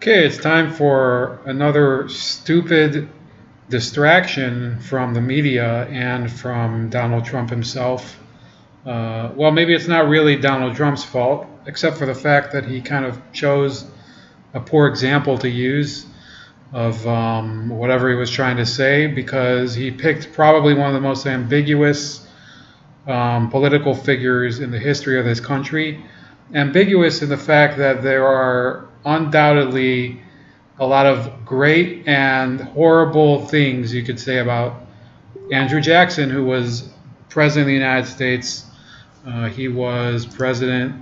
Okay, it's time for another stupid distraction from the media and from Donald Trump himself. Well, maybe it's not really Donald Trump's fault, except for the fact that he kind of chose a poor example to use of whatever he was trying to say, because he picked probably one of the most ambiguous political figures in the history of this country. Ambiguous in the fact that there are undoubtedly a lot of great and horrible things you could say about Andrew Jackson, who was president of the United States. He was president,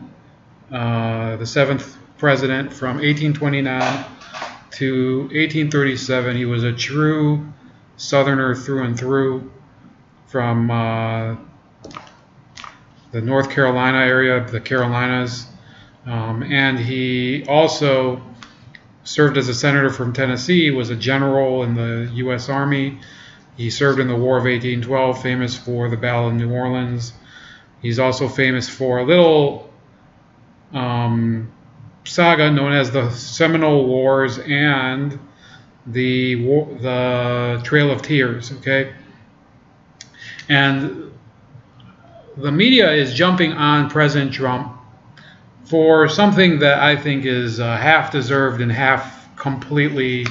the seventh president from 1829 to 1837. He was a true Southerner through and through, from the North Carolina area, the Carolinas, and he also served as a senator from Tennessee, was a general in the U.S. Army. He served in the War of 1812, famous for the Battle of New Orleans. He's also famous for a little saga known as the Seminole Wars and the Trail of Tears. Okay, and the media is jumping on President Trump for something that I think is half deserved and half completely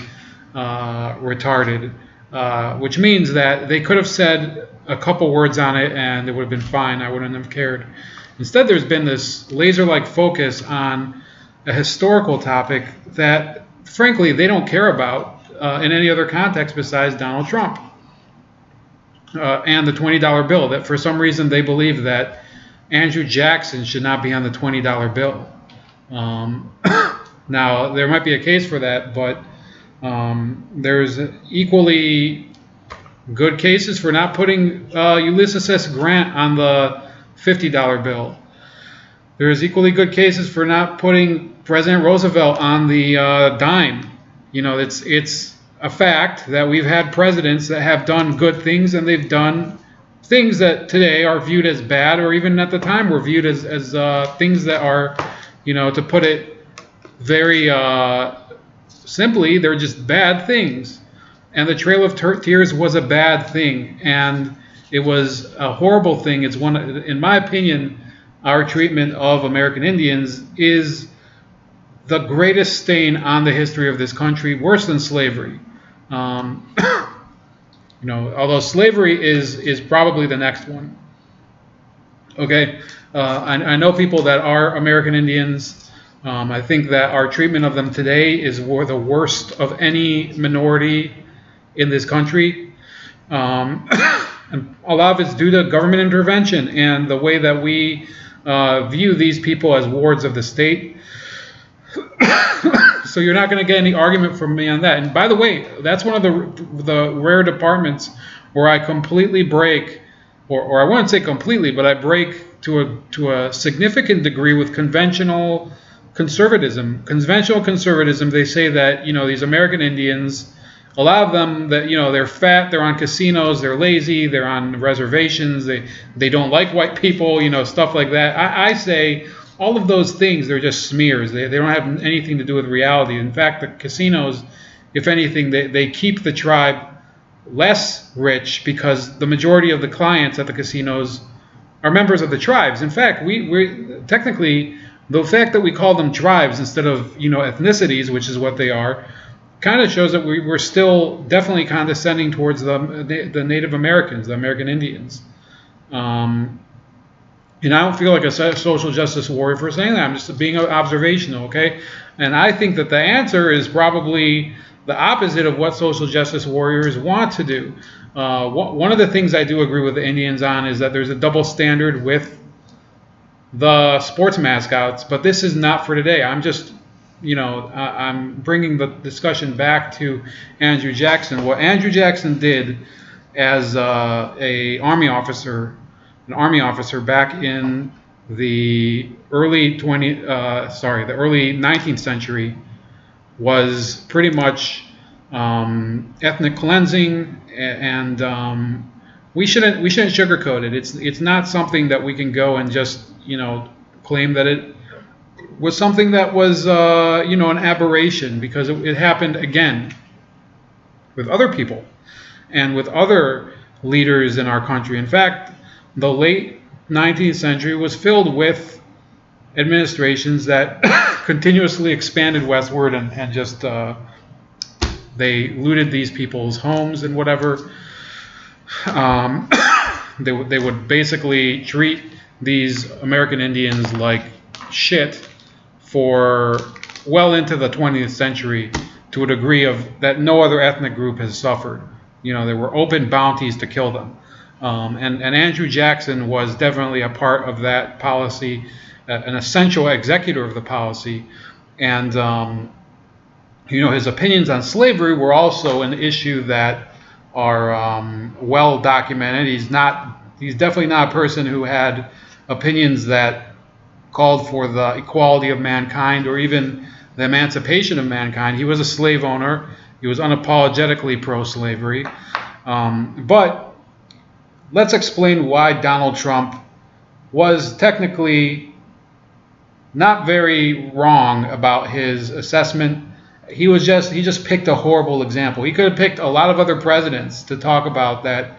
retarded, which means that they could have said a couple words on it and it would have been fine. I wouldn't have cared. Instead, there's been this laser-like focus on a historical topic that, frankly, they don't care about in any other context besides Donald Trump. And the $20 bill, that for some reason they believe that Andrew Jackson should not be on the $20 bill. Now, there might be a case for that, but there's equally good cases for not putting Ulysses S. Grant on the $50 bill. There's equally good cases for not putting President Roosevelt on the dime. You know, it's a fact that we've had presidents that have done good things, and they've done things that today are viewed as bad, or even at the time were viewed as things that are, you know, to put it very simply, they're just bad things. And the Trail of Tears was a bad thing, and it was a horrible thing. It's one, in my opinion, our treatment of American Indians is the greatest stain on the history of this country, worse than slavery. You know, although slavery is probably the next one. Okay, I know people that are American Indians. I think that our treatment of them today is the worst of any minority in this country. And a lot of it's due to government intervention and the way that we view these people as wards of the state. So you're not going to get any argument from me on that. And by the way, that's one of the rare departments where I completely break, or I wouldn't say completely, but I break to a significant degree with conventional conservatism. Conventional conservatism, they say that, you know, these American Indians, a lot of them, that, you know, they're fat, they're on casinos, they're lazy, they're on reservations, they don't like white people, you know, stuff like that. I say all of those things, they're just smears. They don't have anything to do with reality. In fact, the casinos, if anything, they keep the tribe less rich, because the majority of the clients at the casinos are members of the tribes. In fact, we technically, the fact that we call them tribes instead of, you know, ethnicities, which is what they are, kind of shows that we're still definitely condescending towards the Native Americans, the American Indians. And I don't feel like a social justice warrior for saying that. I'm just being observational, okay? And I think that the answer is probably the opposite of what social justice warriors want to do. One of the things I do agree with the Indians on is that there's a double standard with the sports mascots, but this is not for today. I'm just, you know, I'm bringing the discussion back to Andrew Jackson. What Andrew Jackson did as an army officer back in the early 19th century was pretty much ethnic cleansing, and we shouldn't sugarcoat it. It's not something that we can go and just, you know, claim that it was something that was, you know, an aberration, because it happened again with other people and with other leaders in our country. In fact, the late 19th century was filled with administrations that continuously expanded westward and just they looted these people's homes and whatever. They would basically treat these American Indians like shit for well into the 20th century, to a degree that no other ethnic group has suffered. You know, there were open bounties to kill them. And Andrew Jackson was definitely a part of that policy, an essential executor of the policy. And, you know, his opinions on slavery were also an issue that are well documented. He's definitely not a person who had opinions that called for the equality of mankind or even the emancipation of mankind. He was a slave owner. He was unapologetically pro-slavery. But let's explain why Donald Trump was technically not very wrong about his assessment. He just picked a horrible example. He could have picked a lot of other presidents to talk about that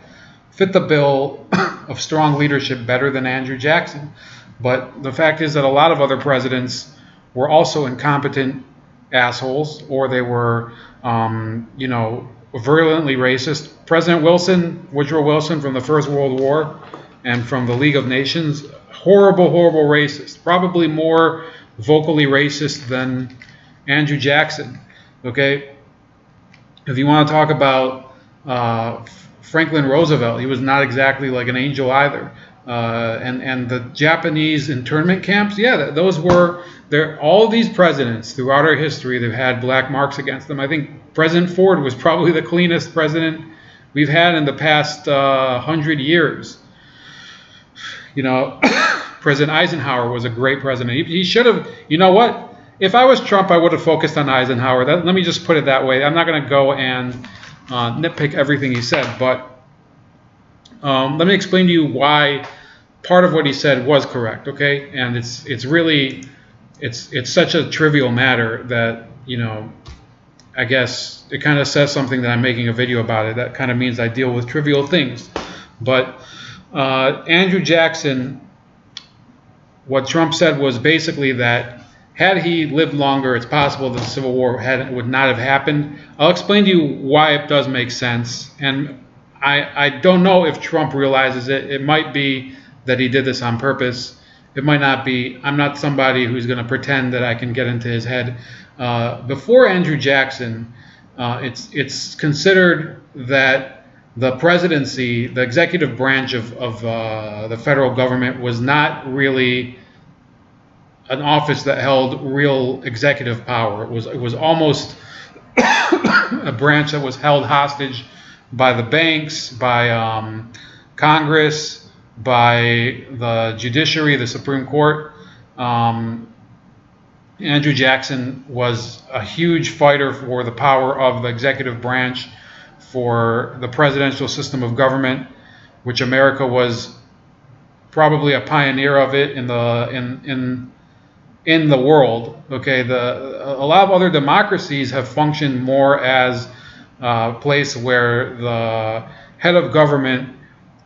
fit the bill of strong leadership better than Andrew Jackson. But the fact is that a lot of other presidents were also incompetent assholes, or they were, you know, virulently racist. President Wilson, Woodrow Wilson, from the First World War and from the League of Nations, horrible, horrible racist. Probably more vocally racist than Andrew Jackson. Okay, if you want to talk about Franklin Roosevelt, he was not exactly like an angel either. And the Japanese internment camps, yeah, those were there. All these presidents throughout our history, they've had black marks against them. I think President Ford was probably the cleanest president we've had in the past 100 years. You know, President Eisenhower was a great president. He should have, you know what? If I was Trump, I would have focused on Eisenhower. Let me just put it that way. I'm not going to go and nitpick everything he said, but let me explain to you why part of what he said was correct, okay? And it's really such a trivial matter that, you know, I guess it kind of says something that I'm making a video about it. That kind of means I deal with trivial things. But Andrew Jackson, what Trump said was basically that had he lived longer, it's possible that the Civil War would not have happened. I'll explain to you why it does make sense. And I don't know if Trump realizes it. It might be that he did this on purpose. It might not be. I'm not somebody who's going to pretend that I can get into his head. Before Andrew Jackson, it's considered that the presidency, the executive branch of the federal government, was not really an office that held real executive power. It was almost a branch that was held hostage by the banks, by Congress, by the judiciary, the Supreme Court. Andrew Jackson was a huge fighter for the power of the executive branch, for the presidential system of government, which America was probably a pioneer of it in the world. Okay, a lot of other democracies have functioned more as a place where the head of government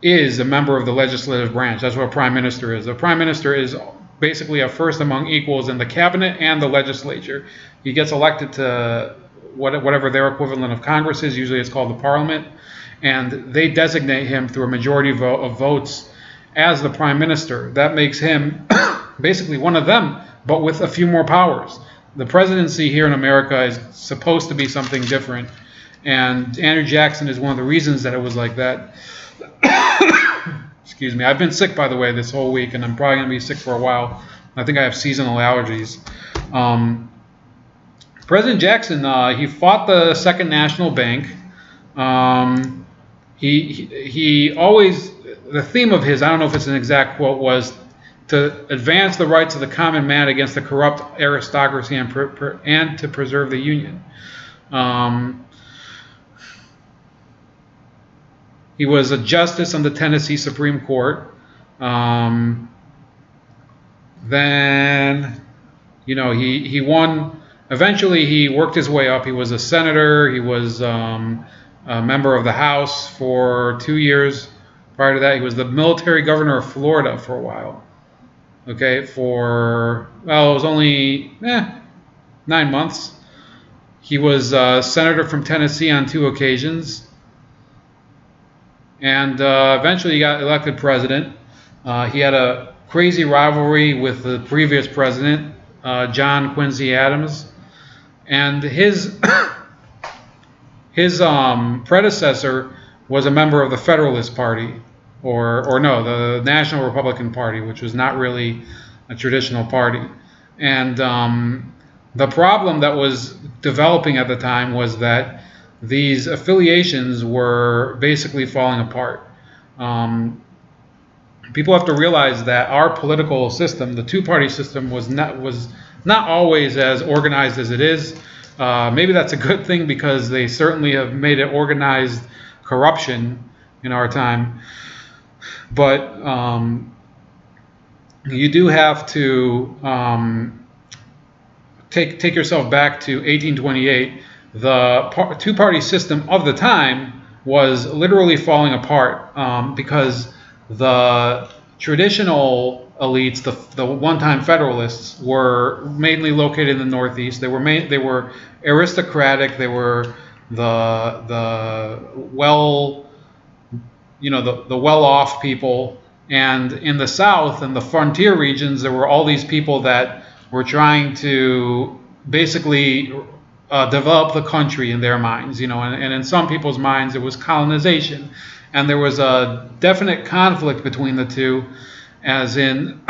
is a member of the legislative branch. That's what a prime minister is. A prime minister is basically a first among equals in the cabinet and the legislature. He gets elected to whatever their equivalent of Congress is. Usually it's called the parliament. And they designate him through a majority of votes as the prime minister. That makes him basically one of them, but with a few more powers. The presidency here in America is supposed to be something different. And Andrew Jackson is one of the reasons that it was like that. Excuse me. I've been sick, by the way, this whole week, and I'm probably going to be sick for a while. I think I have seasonal allergies. President Jackson, he fought the Second National Bank. He always, the theme of his, I don't know if it's an exact quote, was to advance the rights of the common man against the corrupt aristocracy and to preserve the Union. He was a justice on the Tennessee Supreme Court. Then You know, he won. Eventually, he worked his way up. He was a senator. He was a member of the House for 2 years. Prior to that, he was the military governor of Florida for a while. Okay, for, well, it was only 9 months. He was a senator from Tennessee on 2 occasions. And eventually he got elected president. He had a crazy rivalry with the previous president, John Quincy Adams. And his predecessor was a member of the Federalist Party, or no, the National Republican Party, which was not really a traditional party. And the problem that was developing at the time was that these affiliations were basically falling apart. People have to realize that our political system, the two-party system, was not always as organized as it is. Maybe that's a good thing, because they certainly have made it organized corruption in our time. But you do have to take yourself back to 1828. The two-party system of the time was literally falling apart, because the traditional elites, the one-time Federalists, were mainly located in the Northeast. They were aristocratic. They were the well-off people. And in the South and the frontier regions, there were all these people that were trying to basically develop the country in their minds, and in some people's minds it was colonization. And there was a definite conflict between the two, as in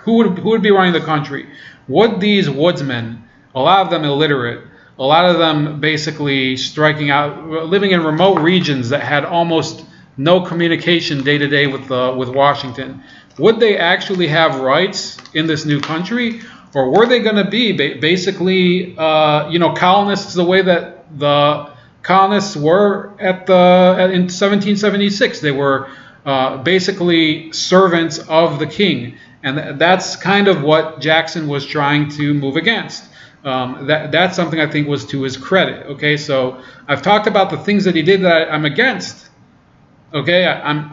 who would be running the country? Would these woodsmen, a lot of them illiterate, a lot of them basically striking out, living in remote regions that had almost no communication day to day with Washington, would they actually have rights in this new country? Or were they going to be basically, colonists the way that the colonists were in 1776? They were basically servants of the king, and that's kind of what Jackson was trying to move against. That's something I think was to his credit. Okay, so I've talked about the things that he did that I'm against. Okay, and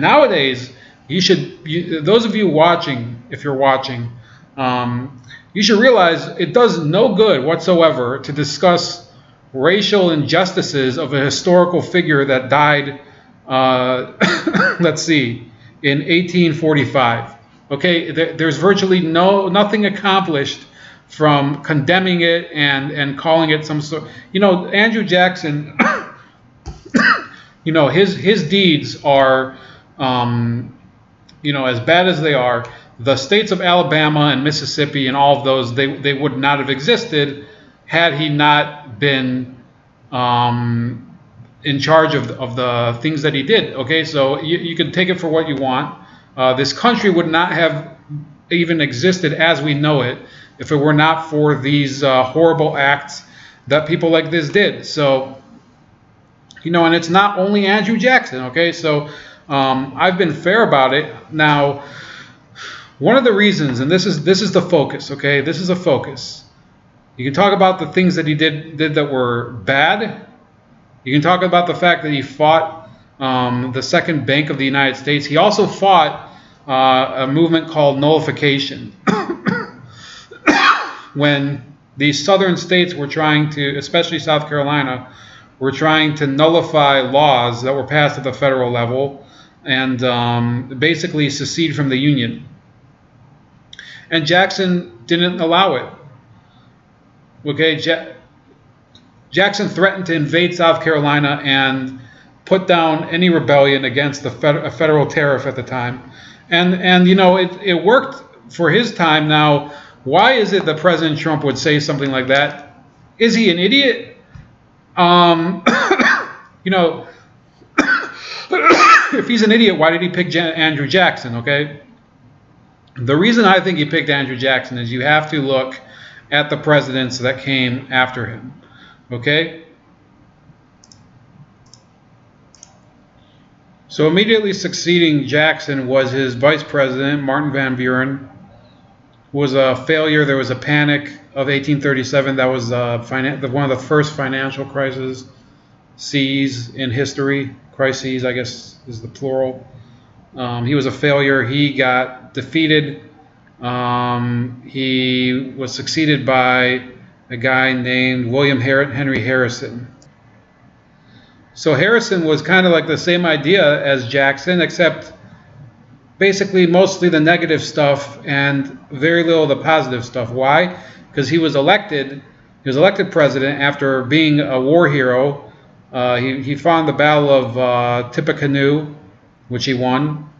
nowadays, those of you watching, if you're watching, you should realize it does no good whatsoever to discuss racial injustices of a historical figure that died, let's see, in 1845. Okay, there's virtually nothing accomplished from condemning it and calling it some sort. Andrew Jackson, his deeds are, as bad as they are. The states of Alabama and Mississippi and all of those, they would not have existed had he not been in charge of the things that he did. Okay, so you can take it for what you want. This country would not have even existed as we know it if it were not for these horrible acts that people like this did. So, and it's not only Andrew Jackson. Okay, so I've been fair about it. Now, one of the reasons, and this is the focus, okay? This is a focus. You can talk about the things that he did that were bad. You can talk about the fact that he fought the Second Bank of the United States. He also fought a movement called nullification. When these southern states were trying to, especially South Carolina, were trying to nullify laws that were passed at the federal level and basically secede from the Union. And Jackson didn't allow it. Okay, Jackson threatened to invade South Carolina and put down any rebellion against a federal tariff at the time. And it worked for his time. Now, why is it that President Trump would say something like that? Is he an idiot? If he's an idiot, why did he pick Andrew Jackson, okay? The reason I think he picked Andrew Jackson is you have to look at the presidents that came after him, okay? So immediately succeeding Jackson was his vice president, Martin Van Buren. was a failure. There was a panic of 1837. That was one of the first financial crises in history. Crises, I guess, is the plural. He was a failure. He got defeated. He was succeeded by a guy named William Henry Harrison. So Harrison was kind of like the same idea as Jackson, except basically mostly the negative stuff and very little of the positive stuff. Why? Because he was elected president after being a war hero. He fought in the Battle of Tippecanoe, which he won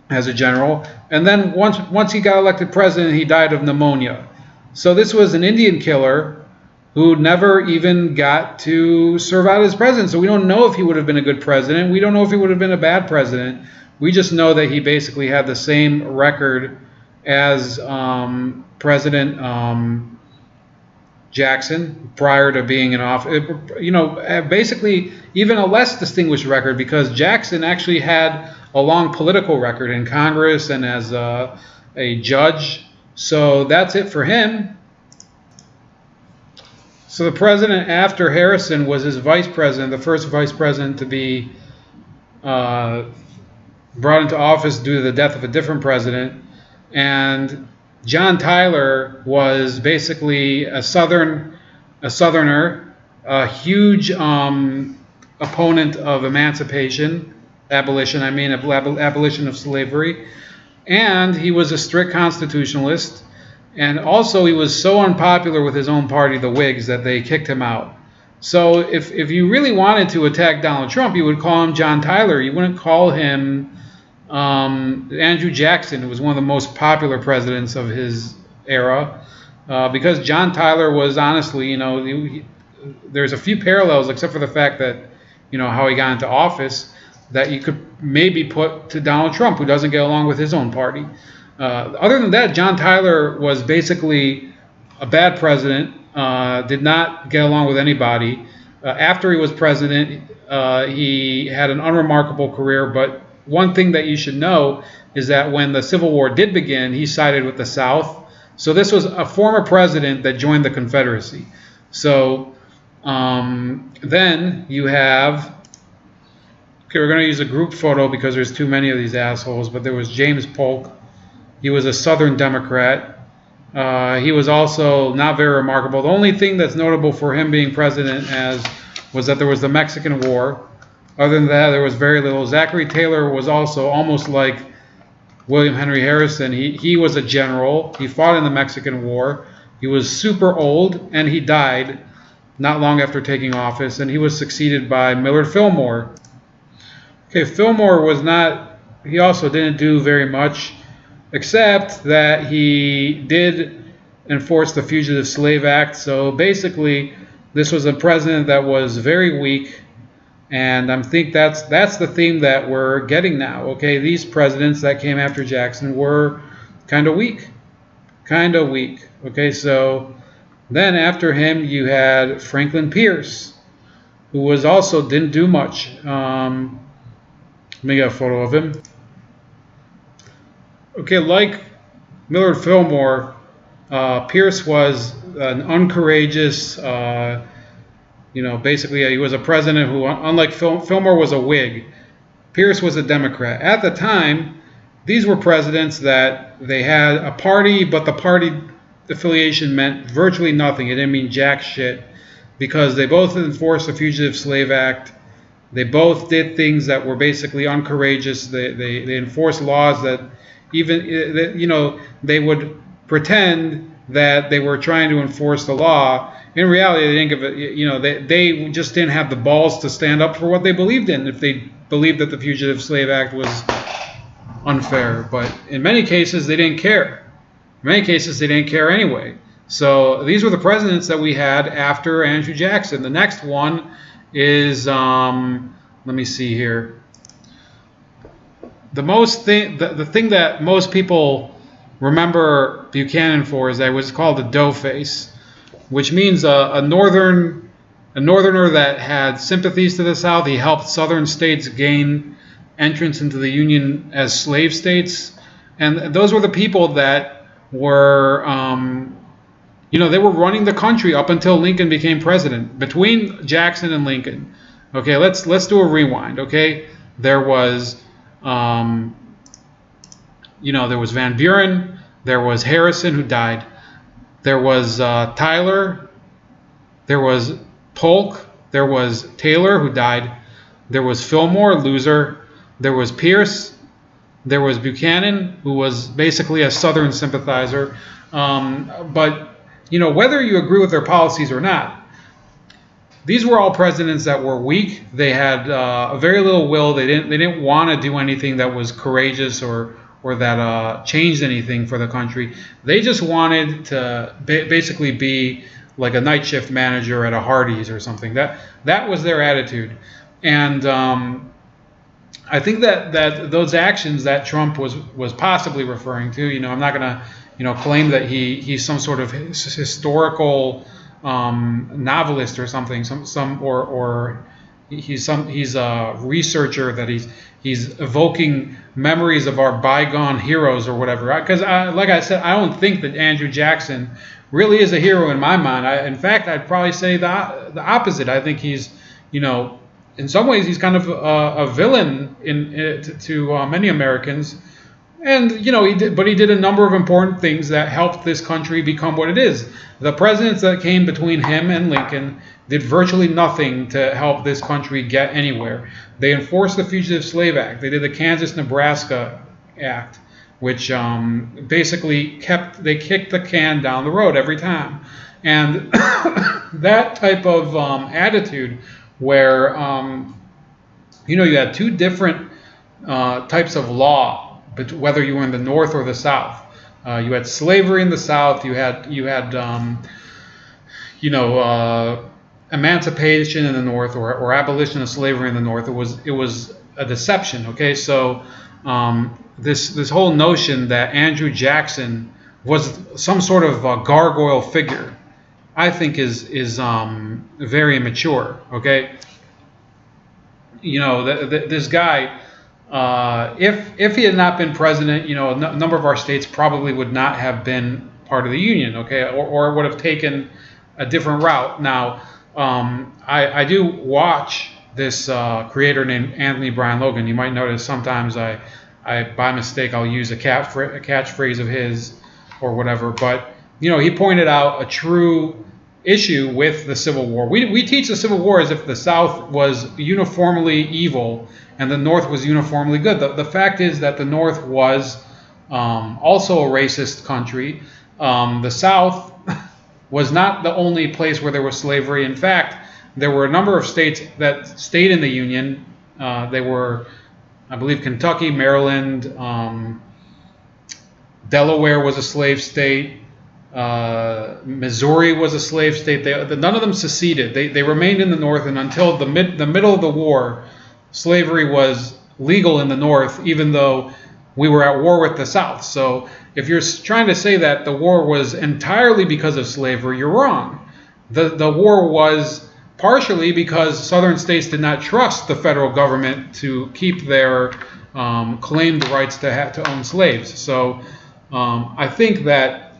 as a general. And then once he got elected president, he died of pneumonia. So this was an Indian killer who never even got to serve out as president. So we don't know if he would have been a good president. We don't know if he would have been a bad president. We just know that he basically had the same record as President Jackson prior to being in office. Basically even a less distinguished record, because Jackson actually had a long political record in Congress and as a judge. So that's it for him. So the president after Harrison was his vice president, the first vice president to be brought into office due to the death of a different president. And John Tyler was basically a Southerner, a huge opponent of abolition of slavery. And he was a strict constitutionalist. And also he was so unpopular with his own party, the Whigs, that they kicked him out. So if you really wanted to attack Donald Trump, you would call him John Tyler. You wouldn't call him Andrew Jackson, who was one of the most popular presidents of his era. Because John Tyler was honestly, there's a few parallels, except for the fact that, how he got into office, that you could maybe put to Donald Trump, who doesn't get along with his own party. Other than that, John Tyler was basically a bad president, did not get along with anybody. After he was president, he had an unremarkable career, but one thing that you should know is that when the Civil War did begin, he sided with the South. So this was a former president that joined the Confederacy. So then you have... Okay, we're going to use a group photo because there's too many of these assholes, but there was James Polk. He was a Southern Democrat. He was also not very remarkable. The only thing that's notable for him being president was that there was the Mexican War. Other than that, there was very little. Zachary Taylor was also almost like William Henry Harrison. He was a general. He fought in the Mexican War. He was super old, and he died not long after taking office, and he was succeeded by Millard Fillmore. Okay, Fillmore he also didn't do very much, except that he did enforce the Fugitive Slave Act. So basically, this was a president that was very weak, and I think that's the theme that we're getting now. Okay, these presidents that came after Jackson were kind of weak. Okay, so then after him, you had Franklin Pierce, who was also didn't do much. Let me get a photo of him. Okay, like Millard Fillmore, Pierce was an uncourageous, basically he was a president who, unlike Fillmore was a Whig, Pierce was a Democrat. At the time, these were presidents that they had a party, but the party affiliation meant virtually nothing. It didn't mean jack shit, because they both enforced the Fugitive Slave Act. They both did things that were basically uncourageous. They enforced laws that they would pretend that they were trying to enforce the law. In reality, they didn't give it. They just didn't have the balls to stand up for what they believed in. If they believed that the Fugitive Slave Act was unfair, but in many cases they didn't care. In many cases they didn't care anyway. So these were the presidents that we had after Andrew Jackson. The next one is let me see here. The thing that most people remember Buchanan for is that it was called the dough face, which means a northerner that had sympathies to the South. He helped southern states gain entrance into the Union as slave states, and those were the people that were, they were running the country up until Lincoln became president. Between Jackson and Lincoln, okay, let's do a rewind. Okay, there was, there was Van Buren, there was Harrison who died, there was Tyler, there was Polk, there was Taylor who died, there was Fillmore, loser, there was Pierce, there was Buchanan, who was basically a Southern sympathizer. But whether you agree with their policies or not, these were all presidents that were weak. They had very little will. They didn't want to do anything that was courageous or that changed anything for the country. They just wanted to basically be like a night shift manager at a Hardee's or something. That was their attitude. And I think that those actions that Trump was possibly referring to, I'm not going to claim that he's some sort of historical novelist or something, or he's a researcher that he's evoking memories of our bygone heroes or whatever. Because like I said, I don't think that Andrew Jackson really is a hero in my mind. In fact, I'd probably say the opposite. I think he's, in some ways, he's kind of a villain to many Americans. And, he did a number of important things that helped this country become what it is. The presidents that came between him and Lincoln did virtually nothing to help this country get anywhere. They enforced the Fugitive Slave Act. They did the Kansas-Nebraska Act, which basically kicked the can down the road every time. And that type of attitude where, you had two different types of law, but whether you were in the North or the South. You had slavery in the South. You had emancipation in the North, or abolition of slavery in the North. It was a deception. Okay, so this whole notion that Andrew Jackson was some sort of a gargoyle figure, I think is very immature. Okay, this guy. If he had not been president, a number of our states probably would not have been part of the Union, okay, or would have taken a different route. Now, I do watch this creator named Anthony Brian Logan. You might notice sometimes I by mistake I'll use a catchphrase of his or whatever, but he pointed out a true issue with the Civil War. We teach the Civil War as if the South was uniformly evil and the North was uniformly good. The fact is that the North was also a racist country. The South was not the only place where there was slavery. In fact, there were a number of states that stayed in the Union. They were, I believe, Kentucky, Maryland, Delaware was a slave state. Missouri was a slave state. None of them seceded. They remained in the North, and until the middle of the war, slavery was legal in the North, even though we were at war with the South. So if you're trying to say that the war was entirely because of slavery, you're wrong. The war was partially because Southern states did not trust the federal government to keep their claimed rights to own slaves. So I think that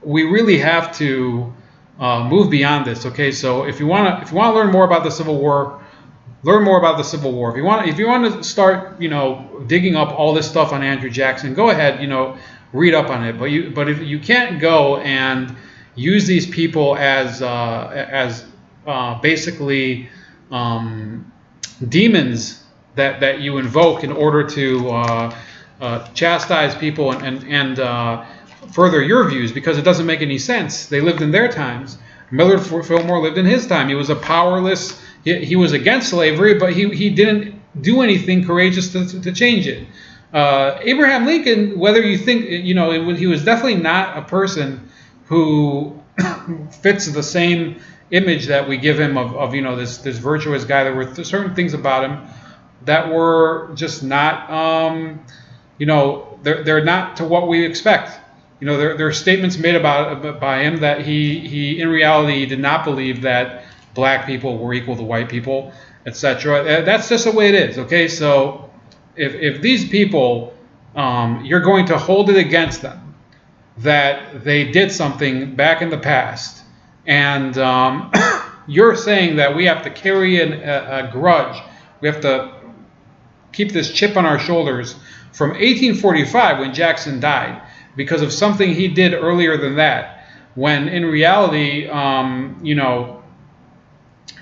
we really have to move beyond this. Okay, so if you want to learn more about the Civil War, learn more about the Civil War. If you want to start, digging up all this stuff on Andrew Jackson, go ahead, read up on it. But if you can't go and use these people as basically demons that you invoke in order to chastise people and further your views, because it doesn't make any sense. They lived in their times. Millard Fillmore lived in his time. He was a powerless. He was against slavery, but he didn't do anything courageous to change it. Abraham Lincoln, whether you think, he was definitely not a person who fits the same image that we give him of this virtuous guy. There were certain things about him that were just not, they're not to what we expect. There are statements made by him that he in reality did not believe that black people were equal to white people, etc. That's just the way it is. Okay, so if these people, you're going to hold it against them, that they did something back in the past, and you're saying that we have to carry a grudge, we have to keep this chip on our shoulders from 1845 when Jackson died because of something he did earlier than that, when in reality, you know,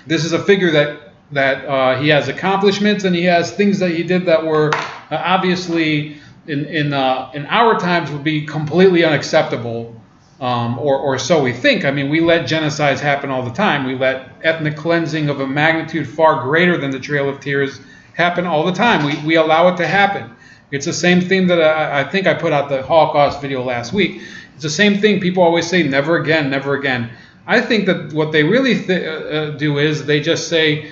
this is a figure that he has accomplishments and he has things that he did that were obviously in our times would be completely unacceptable, or so we think. I mean, we let genocides happen all the time. We let ethnic cleansing of a magnitude far greater than the Trail of Tears happen all the time. We allow it to happen. It's the same thing that I think I put out the Holocaust video last week. It's the same thing. People always say, never again, never again. I think that what they really do is they just say,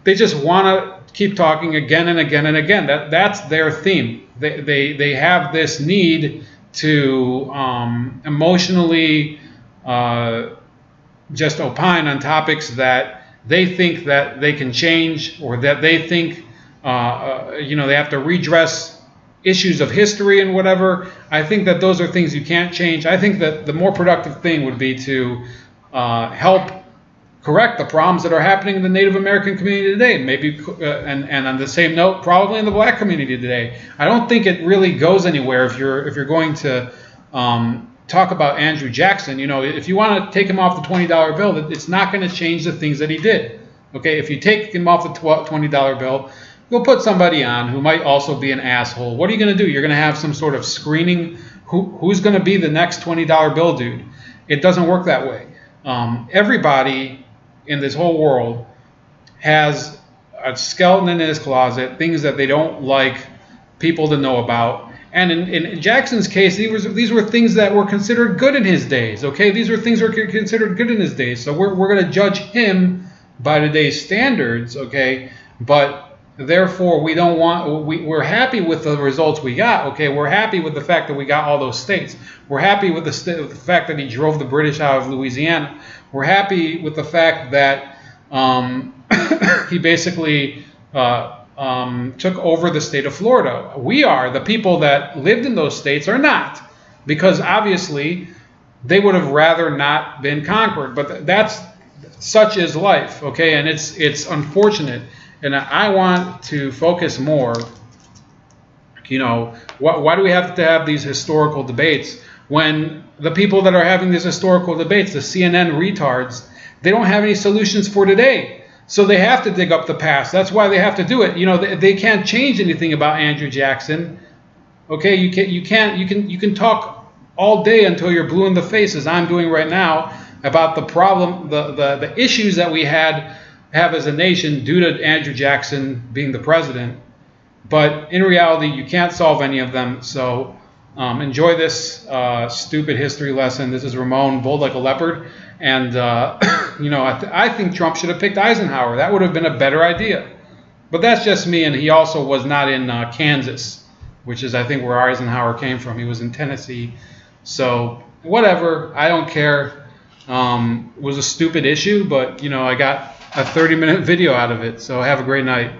they just want to keep talking again and again and again. That's their theme. They have this need to emotionally just opine on topics that they think that they can change, or that they think you know, they have to redress issues of history and whatever. I think that those are things you can't change. I think that the more productive thing would be to help correct the problems that are happening in the Native American community today. Maybe, and on the same note, probably in the Black community today. I don't think it really goes anywhere if you're going to talk about Andrew Jackson. You know, if you want to take him off the $20 bill, it's not going to change the things that he did. Okay, if you take him off the $20 bill, you'll put somebody on who might also be an asshole. What are you going to do? You're going to have some sort of screening. Who's going to be the next $20 bill dude? It doesn't work that way. Everybody in this whole world has a skeleton in his closet, things that they don't like people to know about. And in Jackson's case, these were things that were considered good in his days. Okay, these were things that were considered good in his days. So we're going to judge him by today's standards. Okay, but therefore we don't want. We're happy with the results we got. Okay, we're happy with the fact that we got all those states. We're happy with the fact that he drove the British out of Louisiana. We're happy with the fact that he basically took over the state of Florida. We are. The people that lived in those states are not, because obviously they would have rather not been conquered. But that's such is life, okay? And it's unfortunate. And I want to focus more. You know, why do we have to have these historical debates when the people that are having these historical debates, the CNN retards, they don't have any solutions for today? So they have to dig up the past. That's why they have to do it. You know, they can't change anything about Andrew Jackson. Okay, you can talk all day until you're blue in the face, as I'm doing right now, about the problem, the issues that we have as a nation due to Andrew Jackson being the president. But in reality, you can't solve any of them. So enjoy this stupid history lesson. This is Ramon, bold like a leopard. And, you know, I think Trump should have picked Eisenhower. That would have been a better idea. But that's just me. And he also was not in Kansas, which is, I think, where Eisenhower came from. He was in Tennessee. So whatever. I don't care. It was a stupid issue. But, you know, I got a 30-minute video out of it. So have a great night.